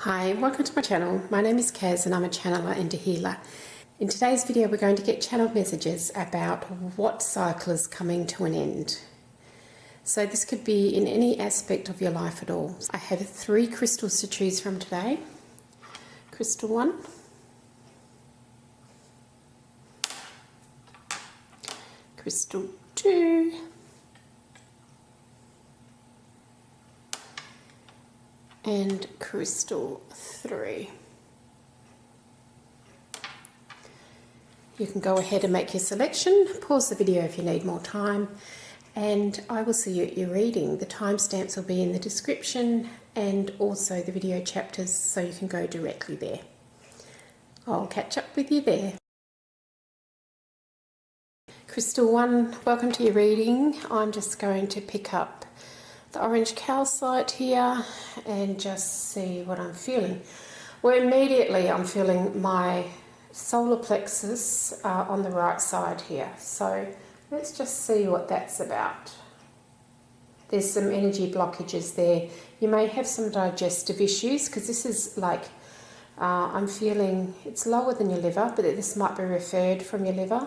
Hi, welcome to my channel. My name is Kaz and I'm a channeler and a healer. In today's video we're going to get channeled messages about what cycle is coming to an end. So this could be in any aspect of your life at all. I have 3 crystals to choose from today. Crystal 1, Crystal 2, and Crystal 3. You can go ahead and make your selection, pause the video if you need more time, and I will see you at your reading. The timestamps will be in the description and also the video chapters, so you can go directly there. I'll catch up with you there. Crystal 1, welcome to your reading. I'm just going to pick up the orange calcite here and just see what I'm feeling. Well, immediately I'm feeling my solar plexus on the right side here. So let's just see what that's about. There's some energy blockages there. You may have some digestive issues because this is like, I'm feeling it's lower than your liver, but this might be referred from your liver.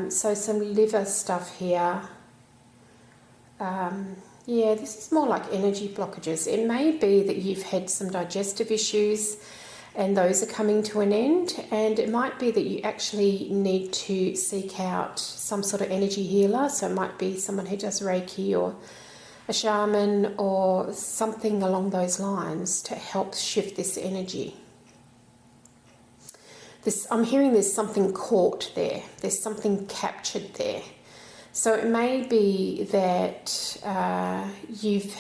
So some liver stuff here. Yeah, this is more like energy blockages. It may be that you've had some digestive issues and those are coming to an end, and it might be that you actually need to seek out some sort of energy healer. So it might be someone who does Reiki or a shaman or something along those lines to help shift this energy. I'm hearing there's something caught there. There's something captured there. So it may be that you've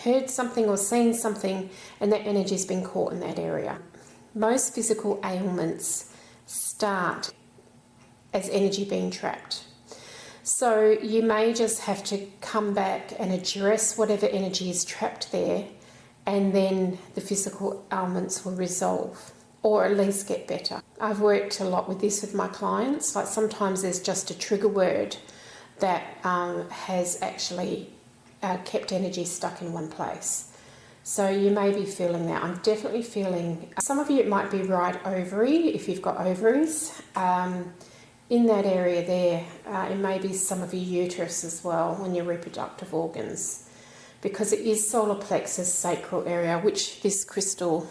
heard something or seen something and that energy's been caught in that area. Most physical ailments start as energy being trapped. So you may just have to come back and address whatever energy is trapped there, and then the physical ailments will resolve or at least get better. I've worked a lot with this with my clients. Like sometimes there's just a trigger word that has actually kept energy stuck in one place. So you may be feeling that. I'm definitely feeling, some of you it might be right ovary, if you've got ovaries. In that area there, it may be some of your uterus as well, on your reproductive organs, because it is solar plexus sacral area, which this crystal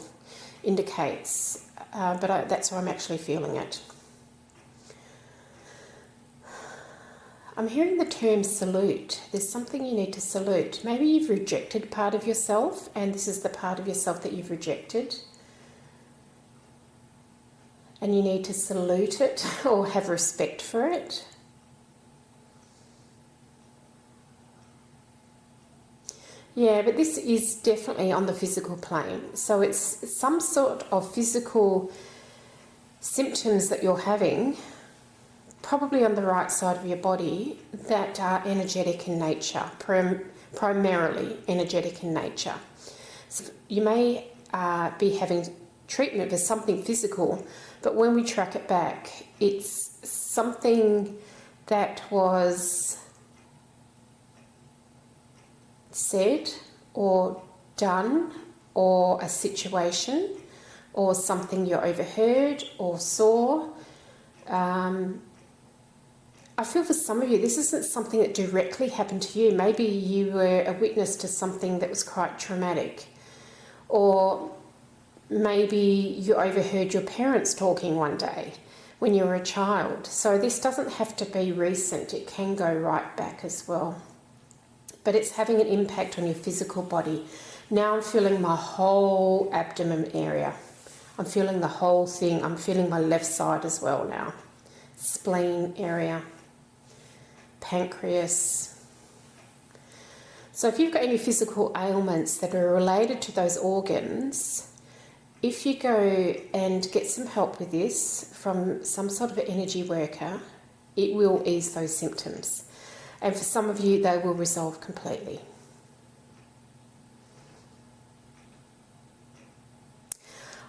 indicates, but that's where I'm actually feeling it. I'm hearing the term salute. There's something you need to salute. Maybe you've rejected part of yourself, and this is the part of yourself that you've rejected. And you need to salute it or have respect for it. Yeah, but this is definitely on the physical plane. So it's some sort of physical symptoms that you're having, probably on the right side of your body, that are energetic in nature, primarily energetic in nature. So you may be having treatment for something physical, but when we track it back, it's something that was said or done, or a situation, or something you overheard or saw. I feel for some of you, this isn't something that directly happened to you. Maybe you were a witness to something that was quite traumatic. Or maybe you overheard your parents talking one day when you were a child. So this doesn't have to be recent. It can go right back as well. But it's having an impact on your physical body. Now I'm feeling my whole abdomen area. I'm feeling the whole thing. I'm feeling my left side as well now. Spleen area. Pancreas. So if you've got any physical ailments that are related to those organs, if you go and get some help with this from some sort of energy worker, it will ease those symptoms. And for some of you, they will resolve completely.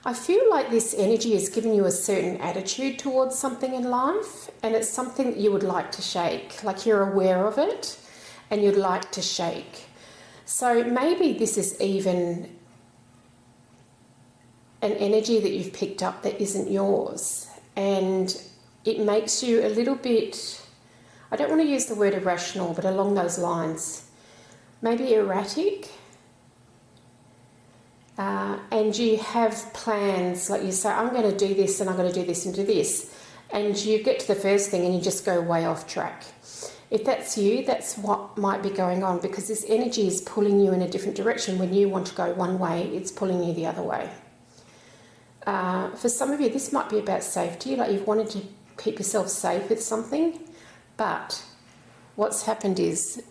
I feel like this energy is giving you a certain attitude towards something in life, and it's something that you would like to shake, like you're aware of it and you'd like to shake. So maybe this is even an energy that you've picked up that isn't yours. And it makes you a little bit, I don't want to use the word irrational, but along those lines. Maybe erratic. And you have plans, like you say, I'm going to do this and I'm going to do this and do this. And you get to the first thing and you just go way off track. If that's you, that's what might be going on, because this energy is pulling you in a different direction. When you want to go one way, it's pulling you the other way. For some of you, this might be about safety, like you've wanted to keep yourself safe with something. But what's happened is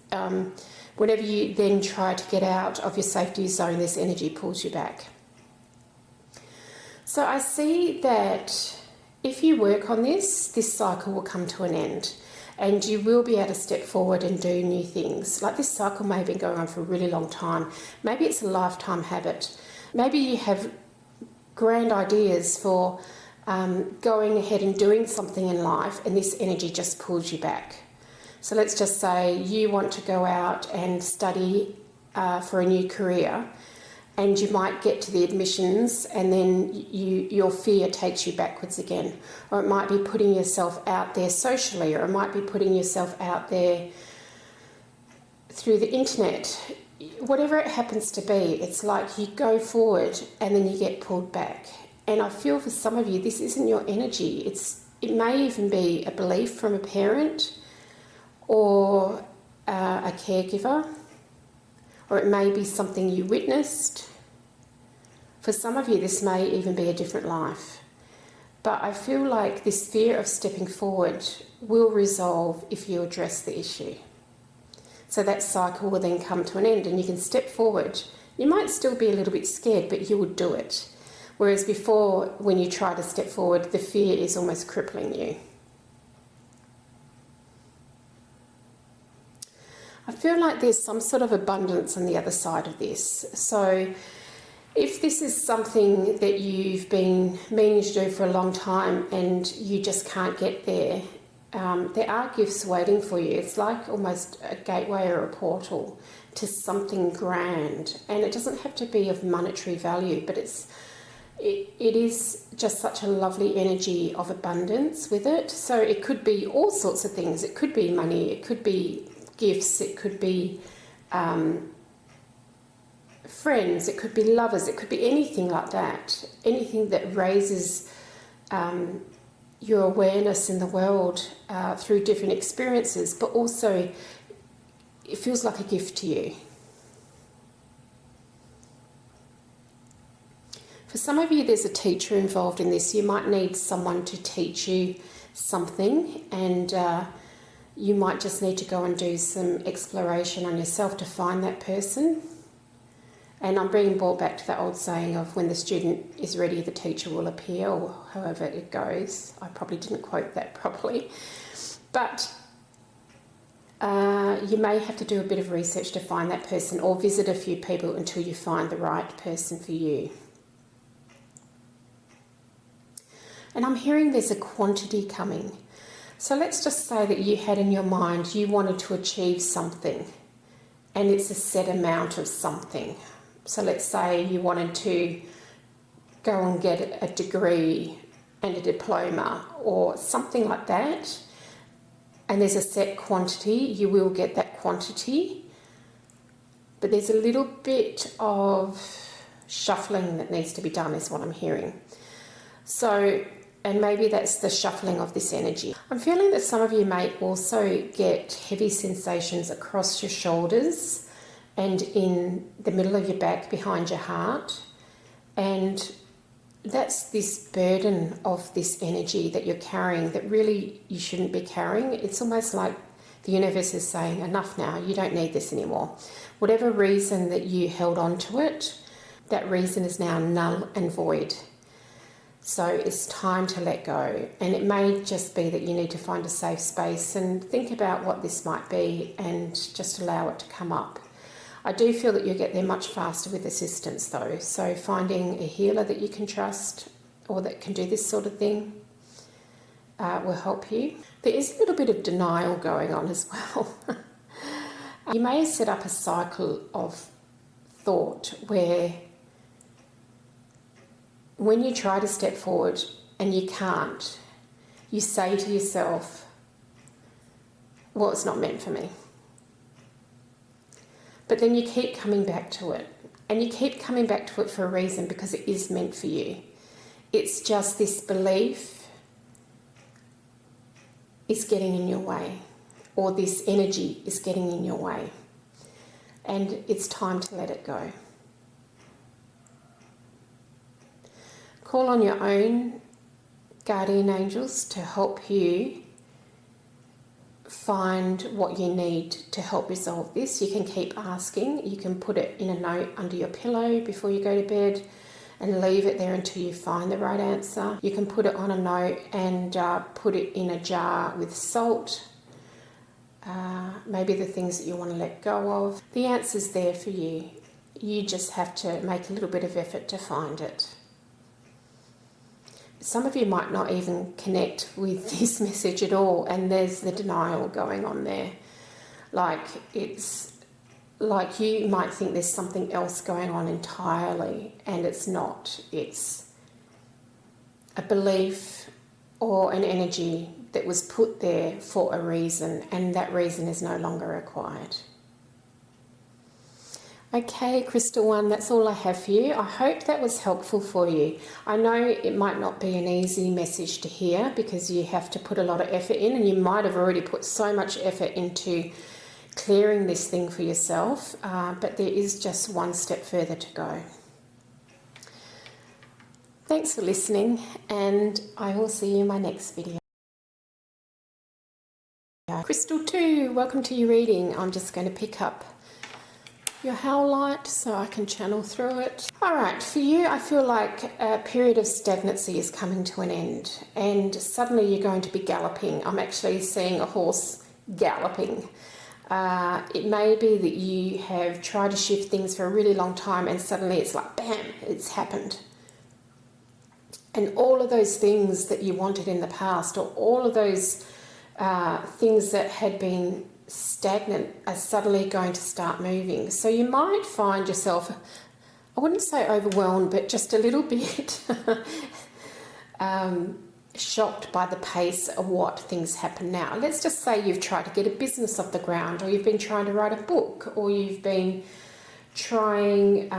whenever you then try to get out of your safety zone, this energy pulls you back. So I see that if you work on this, this cycle will come to an end and you will be able to step forward and do new things. Like this cycle may have been going on for a really long time. Maybe it's a lifetime habit. Maybe you have grand ideas for going ahead and doing something in life and this energy just pulls you back. So let's just say you want to go out and study for a new career, and you might get to the admissions and then your fear takes you backwards again. Or it might be putting yourself out there socially, or it might be putting yourself out there through the internet. Whatever it happens to be, it's like you go forward and then you get pulled back. And I feel for some of you, this isn't your energy. It may even be a belief from a parent or a caregiver, or it may be something you witnessed. For some of you, this may even be a different life. But I feel like this fear of stepping forward will resolve if you address the issue. So that cycle will then come to an end and you can step forward. You might still be a little bit scared, but you will do it. Whereas before, when you try to step forward, the fear is almost crippling you. I feel like there's some sort of abundance on the other side of this. So if this is something that you've been meaning to do for a long time and you just can't get there, there are gifts waiting for you. It's like almost a gateway or a portal to something grand. And it doesn't have to be of monetary value, but it is just such a lovely energy of abundance with it. So it could be all sorts of things. It could be money, it could be gifts, it could be friends, it could be lovers, it could be anything like that. Anything that raises your awareness in the world through different experiences, but also it feels like a gift to you. For some of you, there's a teacher involved in this. You might need someone to teach you something, and you might just need to go and do some exploration on yourself to find that person. And I'm being brought back to that old saying of when the student is ready, the teacher will appear, or however it goes. I probably didn't quote that properly. But you may have to do a bit of research to find that person, or visit a few people until you find the right person for you. And I'm hearing there's a quantity coming. So let's just say that you had in your mind you wanted to achieve something, and it's a set amount of something. So let's say you wanted to go and get a degree and a diploma or something like that, and there's a set quantity. You will get that quantity, but there's a little bit of shuffling that needs to be done is what I'm hearing. So, and maybe that's the shuffling of this energy. I'm feeling that some of you may also get heavy sensations across your shoulders and in the middle of your back behind your heart. And that's this burden of this energy that you're carrying that really you shouldn't be carrying. It's almost like the universe is saying, enough now, you don't need this anymore. Whatever reason that you held on to it, that reason is now null and void. So it's time to let go. And it may just be that you need to find a safe space and think about what this might be and just allow it to come up. I do feel that you'll get there much faster with assistance though. So finding a healer that you can trust or that can do this sort of thing will help you. There is a little bit of denial going on as well. You may set up a cycle of thought where when you try to step forward and you can't, you say to yourself, well, it's not meant for me. But then you keep coming back to it. And you keep coming back to it for a reason, because it is meant for you. It's just this belief is getting in your way, or this energy is getting in your way. And it's time to let it go. Call on your own guardian angels to help you find what you need to help resolve this. You can keep asking. You can put it in a note under your pillow before you go to bed and leave it there until you find the right answer. You can put it on a note and put it in a jar with salt. Maybe the things that you want to let go of. The answer's there for you. You just have to make a little bit of effort to find it. Some of you might not even connect with this message at all, and there's the denial going on there. Like, it's like you might think there's something else going on entirely, and it's not. It's a belief or an energy that was put there for a reason, and that reason is no longer required. Okay, Crystal One, that's all I have for you. I hope that was helpful for you. I know it might not be an easy message to hear, because you have to put a lot of effort in, and you might have already put so much effort into clearing this thing for yourself, but there is just one step further to go. Thanks for listening, and I will see you in my next video. Crystal 2, welcome to your reading. I'm just going to pick up your howl light so I can channel through it. Alright, for you, I feel like a period of stagnancy is coming to an end, and suddenly you're going to be galloping. I'm actually seeing a horse galloping. It may be that you have tried to shift things for a really long time, and suddenly it's like, bam, it's happened. And all of those things that you wanted in the past, or all of those things that had been stagnant, are suddenly going to start moving. So you might find yourself, I wouldn't say overwhelmed, but just a little bit shocked by the pace of what things happen now. Let's just say you've tried to get a business off the ground, or you've been trying to write a book, or you've been trying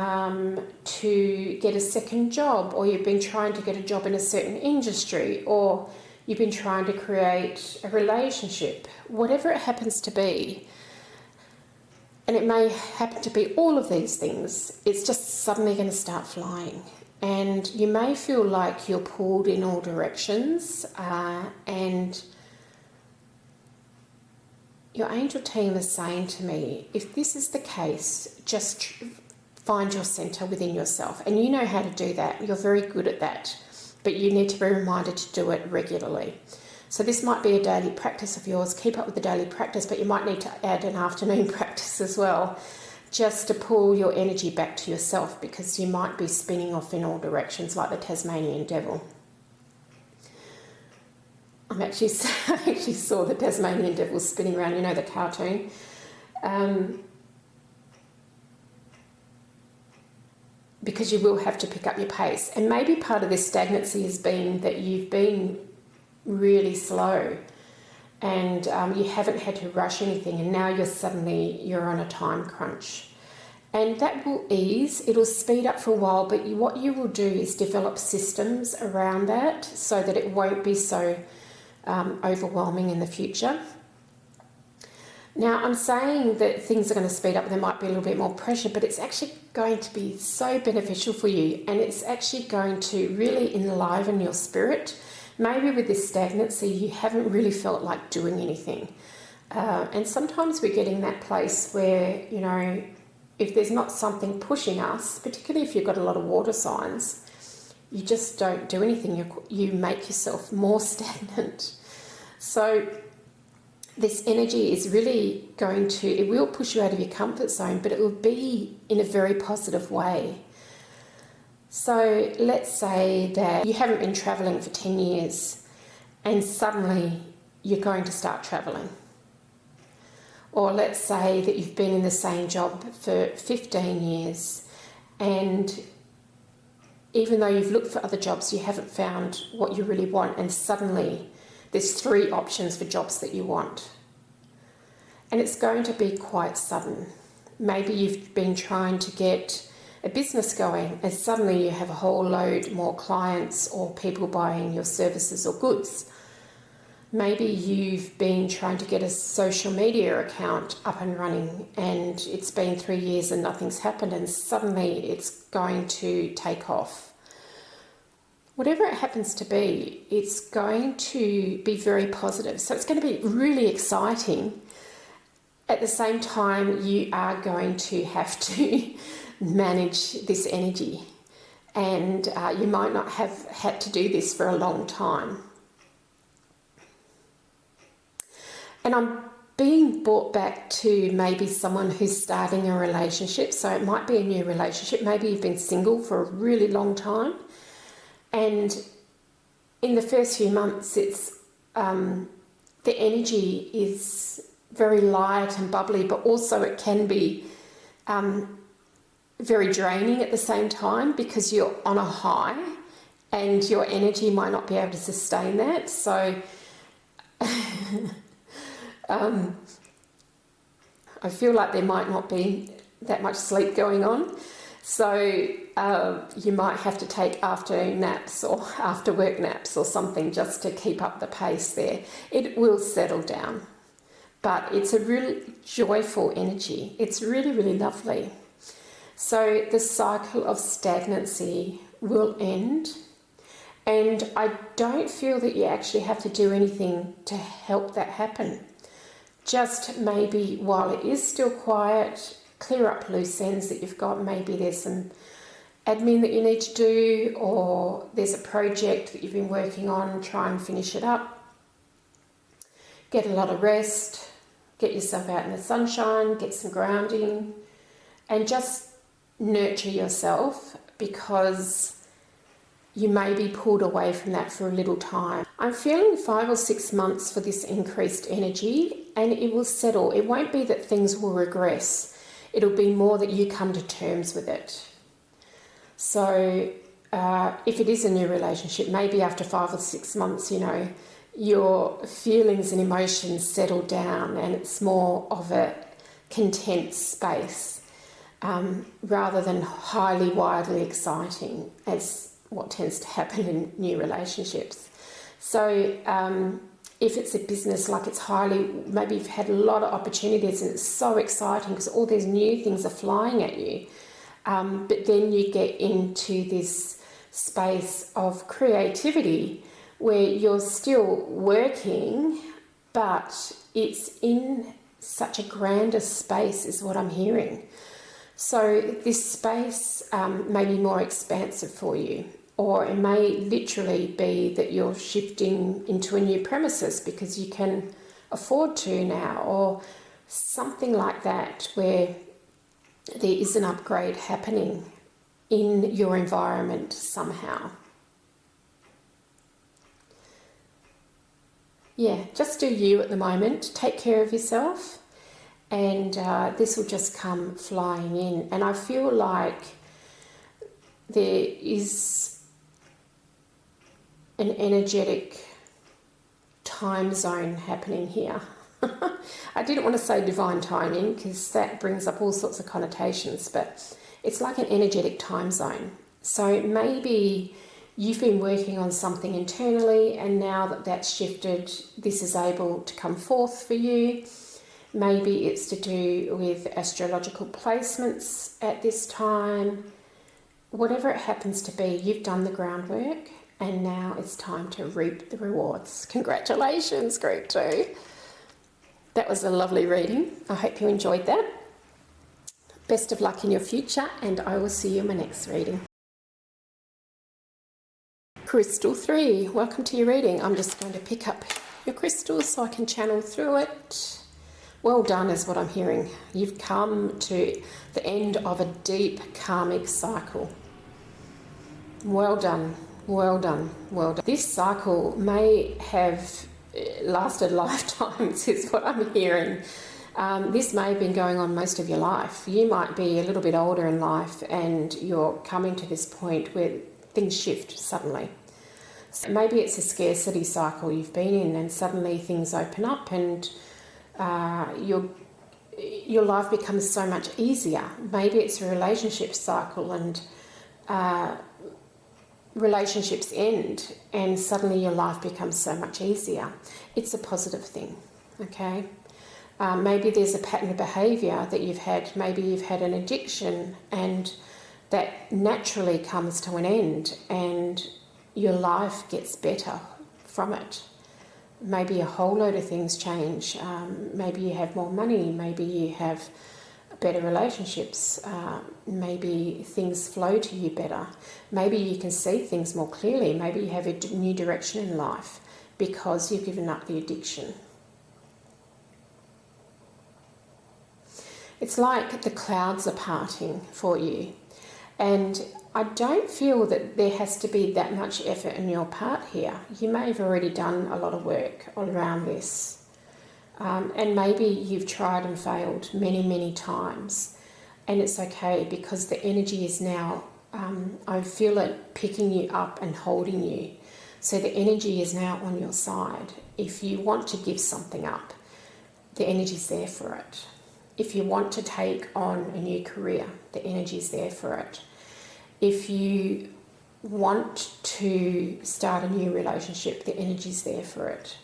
to get a second job, or you've been trying to get a job in a certain industry, or you've been trying to create a relationship, whatever it happens to be. And it may happen to be all of these things. It's just suddenly going to start flying. And you may feel like you're pulled in all directions, and your angel team is saying to me, if this is the case, just find your center within yourself. And you know how to do that. You're very good at that. But you need to be reminded to do it regularly. So this might be a daily practice of yours. Keep up with the daily practice, but you might need to add an afternoon practice as well, just to pull your energy back to yourself, because you might be spinning off in all directions like the Tasmanian devil. I actually saw the Tasmanian devil spinning around, you know, the cartoon. Because you will have to pick up your pace. And maybe part of this stagnancy has been that you've been really slow, and you haven't had to rush anything, and now you're on a time crunch. And that will ease, it'll speed up for a while, but what you will do is develop systems around that so that it won't be so overwhelming in the future. Now, I'm saying that things are going to speed up, there might be a little bit more pressure, but it's actually going to be so beneficial for you, and it's actually going to really enliven your spirit. Maybe with this stagnancy, you haven't really felt like doing anything. And sometimes we get in that place where, you know, if there's not something pushing us, particularly if you've got a lot of water signs, you just don't do anything. You make yourself more stagnant. So this energy is really going to, it will push you out of your comfort zone, but it will be in a very positive way. So let's say that you haven't been travelling for 10 years and suddenly you're going to start travelling. Or let's say that you've been in the same job for 15 years and even though you've looked for other jobs, you haven't found what you really want, and suddenly there's 3 options for jobs that you want. And it's going to be quite sudden. Maybe you've been trying to get a business going and suddenly you have a whole load more clients or people buying your services or goods. Maybe you've been trying to get a social media account up and running and it's been 3 years and nothing's happened, and suddenly it's going to take off. Whatever it happens to be, it's going to be very positive. So it's going to be really exciting. At the same time, you are going to have to manage this energy, and you might not have had to do this for a long time. And I'm being brought back to maybe someone who's starting a relationship. So it might be a new relationship. Maybe you've been single for a really long time, and in the first few months, it's the energy is very light and bubbly, but also it can be very draining at the same time because you're on a high and your energy might not be able to sustain that. So I feel like there might not be that much sleep going on. So you might have to take afternoon naps or after work naps or something just to keep up the pace there. It will settle down. But it's a really joyful energy. It's really, really lovely. So the cycle of stagnancy will end. And I don't feel that you actually have to do anything to help that happen. Just maybe while it is still quiet, clear up loose ends that you've got. Maybe there's some admin that you need to do, or there's a project that you've been working on, try and finish it up. Get a lot of rest, get yourself out in the sunshine, get some grounding, and just nurture yourself, because you may be pulled away from that for a little time. I'm feeling 5 or 6 months for this increased energy, and it will settle. It won't be that things will regress. It'll be more that you come to terms with it. So if it is a new relationship, maybe after 5 or 6 months, your feelings and emotions settle down and it's more of a content space rather than highly, wildly exciting, as what tends to happen in new relationships. So if it's a business, like it's highly, maybe you've had a lot of opportunities and it's so exciting because all these new things are flying at you. But then you get into this space of creativity where you're still working, but it's in such a grander space is what I'm hearing. So this space may be more expansive for you, or it may literally be that you're shifting into a new premises because you can afford to now, or something like that, where there is an upgrade happening in your environment somehow. Yeah, just do you at the moment. Take care of yourself, and this will just come flying in. And I feel like there is an energetic time zone happening here. I didn't want to say divine timing because that brings up all sorts of connotations, but it's like an energetic time zone. So maybe you've been working on something internally, and now that that's shifted, this is able to come forth for you. Maybe it's to do with astrological placements at this time. Whatever it happens to be, you've done the groundwork, and now it's time to reap the rewards. Congratulations, Group 2. That was a lovely reading. I hope you enjoyed that. Best of luck in your future, and I will see you in my next reading. Crystal 3, welcome to your reading. I'm just going to pick up your crystals so I can channel through it. Well done is what I'm hearing. You've come to the end of a deep karmic cycle. Well done, well done, well done. This cycle may have lasted lifetimes is what I'm hearing. This may have been going on most of your life. You might be a little bit older in life and you're coming to this point where things shift suddenly. So maybe it's a scarcity cycle you've been in, and suddenly things open up, and your life becomes so much easier. Maybe it's a relationship cycle, and relationships end, and suddenly your life becomes so much easier. It's a positive thing, okay? Maybe there's a pattern of behaviour that you've had. Maybe you've had an addiction, and that naturally comes to an end, and your life gets better from it. Maybe a whole load of things change. Maybe you have more money. Maybe you have better relationships. Maybe things flow to you better. Maybe you can see things more clearly. Maybe you have a new direction in life because you've given up the addiction. It's like the clouds are parting for you. And I don't feel that there has to be that much effort on your part here. You may have already done a lot of work around this. And maybe you've tried and failed many, many times. And it's okay, because the energy is now, I feel it picking you up and holding you. So the energy is now on your side. If you want to give something up, the energy's there for it. If you want to take on a new career, the energy's there for it. If you want to start a new relationship, the energy's there for it.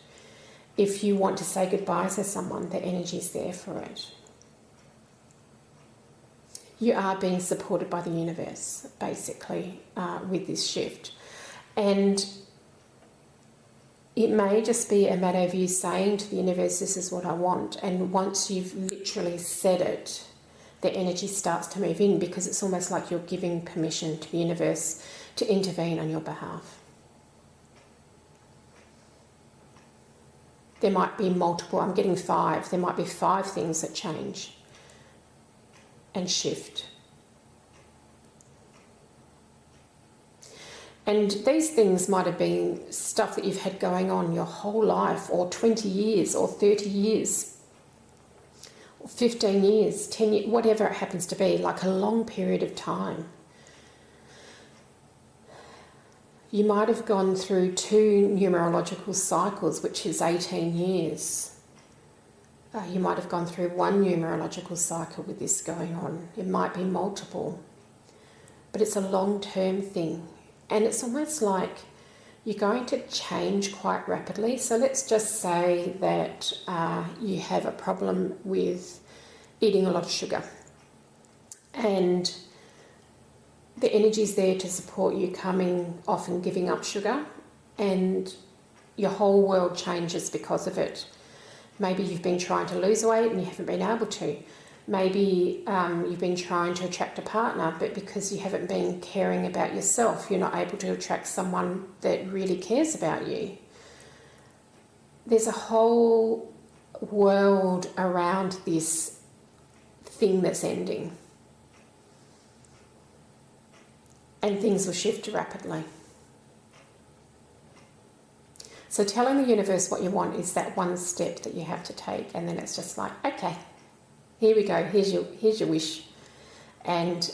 If you want to say goodbye to someone, the energy's there for it. You are being supported by the universe, basically, with this shift. And it may just be a matter of you saying to the universe, this is what I want. And once you've literally said it, the energy starts to move in, because it's almost like you're giving permission to the universe to intervene on your behalf. There might be multiple, I'm getting 5. There might be 5 things that change and shift. And these things might have been stuff that you've had going on your whole life, or 20 years, or 30 years, or 15 years, 10 years, whatever it happens to be, like a long period of time. You might have gone through 2 numerological cycles, which is 18 years. You might have gone through 1 numerological cycle with this going on. It might be multiple. But it's a long-term thing. And it's almost like you're going to change quite rapidly. So let's just say that you have a problem with eating a lot of sugar. And the energy is there to support you coming off and giving up sugar, and your whole world changes because of it. Maybe you've been trying to lose weight and you haven't been able to. Maybe you've been trying to attract a partner, but because you haven't been caring about yourself, you're not able to attract someone that really cares about you. There's a whole world around this thing that's ending. And things will shift rapidly. So telling the universe what you want is that one step that you have to take, and then it's just like, okay, here we go, here's your wish. And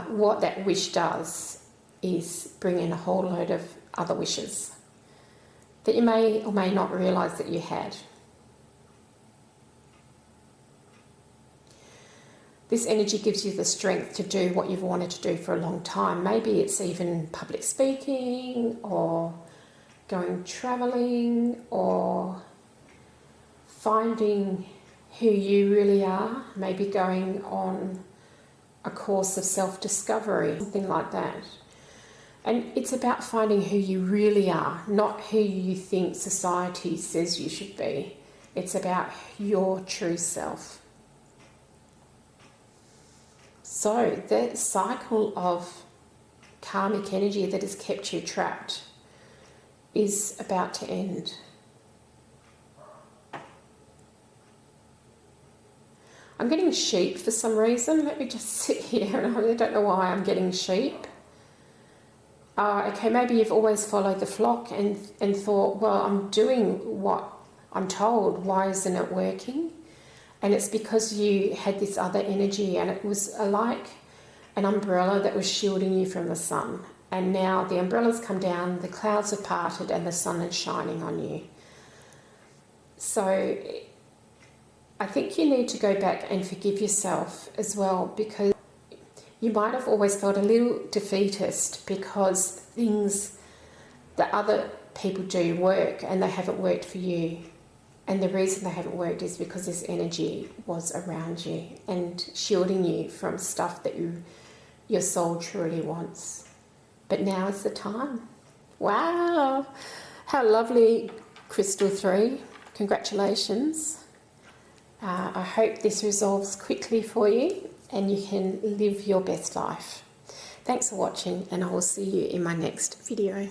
what that wish does is bring in a whole load of other wishes that you may or may not realise that you had. This energy gives you the strength to do what you've wanted to do for a long time. Maybe it's even public speaking, or going travelling, or finding who you really are. Maybe going on a course of self-discovery, something like that. And it's about finding who you really are, not who you think society says you should be. It's about your true self. So the cycle of karmic energy that has kept you trapped is about to end. I'm getting sheep for some reason. Let me just sit here, and I really don't know why I'm getting sheep. Okay, maybe you've always followed the flock and thought, well, I'm doing what I'm told. Why isn't it working? And it's because you had this other energy, and it was like an umbrella that was shielding you from the sun. And now the umbrella's come down, the clouds have parted, and the sun is shining on you. So I think you need to go back and forgive yourself as well, because you might have always felt a little defeatist because things that other people do work and they haven't worked for you. And the reason they haven't worked is because this energy was around you and shielding you from stuff that your soul truly wants. But now is the time. Wow! How lovely, Crystal 3. Congratulations. I hope this resolves quickly for you and you can live your best life. Thanks for watching, and I will see you in my next video.